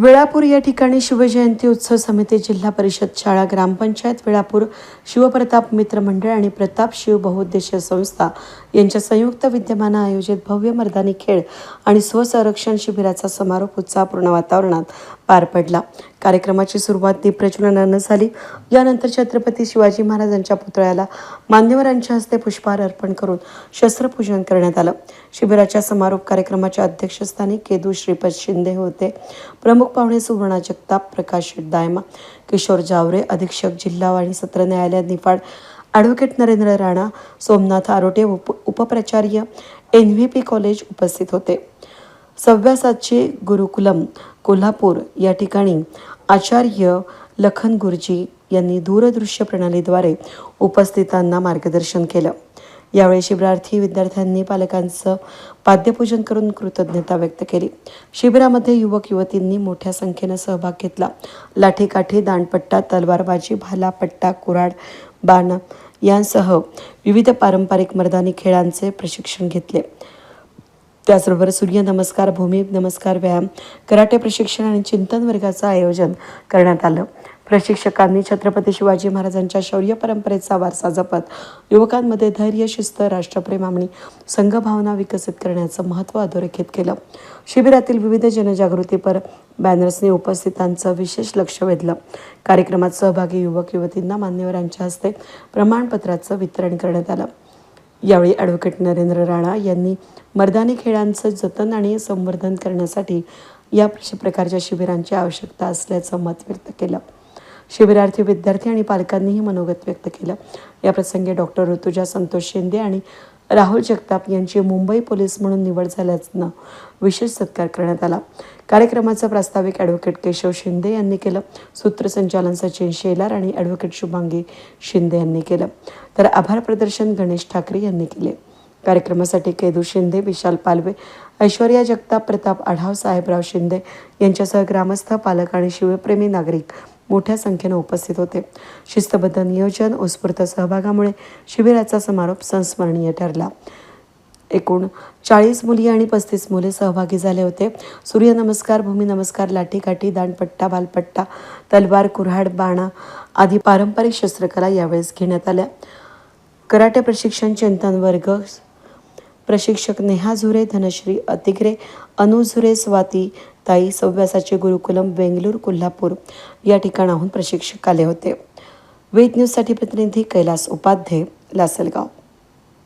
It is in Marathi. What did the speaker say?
वेळापूर या ठिकाणी शिवजयंती उत्सव समिती, जिल्हा परिषद शाळा, ग्रामपंचायत वेळापूर, शिवप्रताप मित्र मंडळ आणि प्रताप शिव बहुउद्देशीय संस्था यांच्या संयुक्त विद्यमाने आयोजित भव्य मर्दानी खेळ आणि स्वसंरक्षण शिबिराचा समारोप उत्साहपूर्ण वातावरणात पार पडला। कार्यक्रमाची सुरुवात दीपप्रज्वलनाने झाली। यानंतर छत्रपती शिवाजी महाराजांच्या पुतळ्याला मान्यवरांच्या हस्ते पुष्पहार अर्पण करून शस्त्रपूजन करण्यात आलं। शिबिराच्या समारोप कार्यक्रमाच्या अध्यक्षस्थानी केदू श्रीपद शिंदे होते। प्रमुख पाहुणे सुवर्णा जगताप, प्रकाश दायमा, किशोर जावरे, अधीक्षक जिल्हा आणि सत्र न्यायालय निफाड, ॲडव्होकेट नरेंद्र राणा, सोमनाथ आरोटे, उपप्राचार्य NVP कॉलेज उपस्थित होते। सव्यासाची गुरुकुलम कोल्हापूर या ठिकाणी आचार्य लखन गुरुजी यांनी दूरदृश्य प्रणालीद्वारे उपस्थितांना मार्गदर्शन केलं। यावेळी शिबिरार्थी विद्यार्थ्यांनी पालकांचं पाद्यपूजन करून कृतज्ञता व्यक्त केली। शिबिरामध्ये युवक युवतींनी मोठ्या संख्येने सहभाग घेतला। लाठीकाठी, दांडपट्टा, तलवारबाजी, भाला, पट्टा, कुऱ्हाड, बाण यांसह विविध पारंपरिक मर्दानी खेळांचे प्रशिक्षण घेतले। त्याचबरोबर सूर्यनमस्कार, भूमी नमस्कार, व्यायाम, कराटे प्रशिक्षण आणि चिंतन वर्गाचं आयोजन करण्यात आलं। प्रशिक्षकांनी छत्रपती शिवाजी महाराजांच्या शौर्य परंपरेचा वारसा जपत युवकांमध्ये धैर्य, शिस्त, राष्ट्रप्रेम आणि संघभावना विकसित करण्याचं महत्त्व अधोरेखित केलं। शिबिरातील विविध जनजागृतीपर बॅनर्सनी उपस्थितांचं विशेष लक्ष वेधलं। कार्यक्रमात सहभागी युवक युवतींना मान्यवरांच्या हस्ते प्रमाणपत्राचं वितरण करण्यात आलं। यावेळी ॲडव्होकेट नरेंद्र राणा यांनी मर्दानी खेळांचं जतन आणि संवर्धन करण्यासाठी या प्रकारच्या शिबिरांची आवश्यकता असल्याचं मत व्यक्त केलं। शिबिरार्थी विद्यार्थी आणि पालकांनीही मनोगत व्यक्त केलं। या प्रसंगी डॉक्टर ऋतुजा संतोष शिंदे आणि राहुल जगताप यांची मुंबई पोलीस म्हणून निवड झाल्यानं विशेष सत्कार करण्यात आला। कार्यक्रमाचं प्रास्ताविक ॲडव्होकेट केशव शिंदे यांनी केलं। सूत्रसंचालन सचिन शेलार आणि ॲडव्होकेट शुभांगी शिंदे यांनी केलं, तर आभार प्रदर्शन गणेश ठाकरे यांनी केले। कार्यक्रमासाठी केदू शिंदे, विशाल पालवे, ऐश्वर्या जगताप, प्रताप आढाव, साहेबराव शिंदे यांच्यासह ग्रामस्थ, पालक आणि शिवप्रेमी नागरिक मोठ्या संख्येने उपस्थित होते। शिस्तबद्ध नियोजन, उत्स्फूर्त सहभागामुळे शिबिराचा समारोप संस्मरणीय ठरला। एकूण 40 मुली आणि 35 मुले सहभागी झाले होते। सूर्यनमस्कार, भूमिनमस्कार, लाठीकाठी, दांडपट्टा, भालपट्टा, तलवार, कुऱ्हाड, बाणा आदी पारंपरिक शस्त्रकला यावेळेस घेण्यात आल्या। कराटे प्रशिक्षण चिंतन वर्ग प्रशिक्षक नेहा झुरे, धनश्री अतिग्रे, अनु झुरे, स्वाती ताई, सव्यासाची गुरुकुलम बेंगलूर, कोल्हापूर या ठिकाणाहून प्रशिक्षक आले होते। वेद न्यूजसाठी प्रतिनिधी कैलास उपाध्ये, लासलगाव।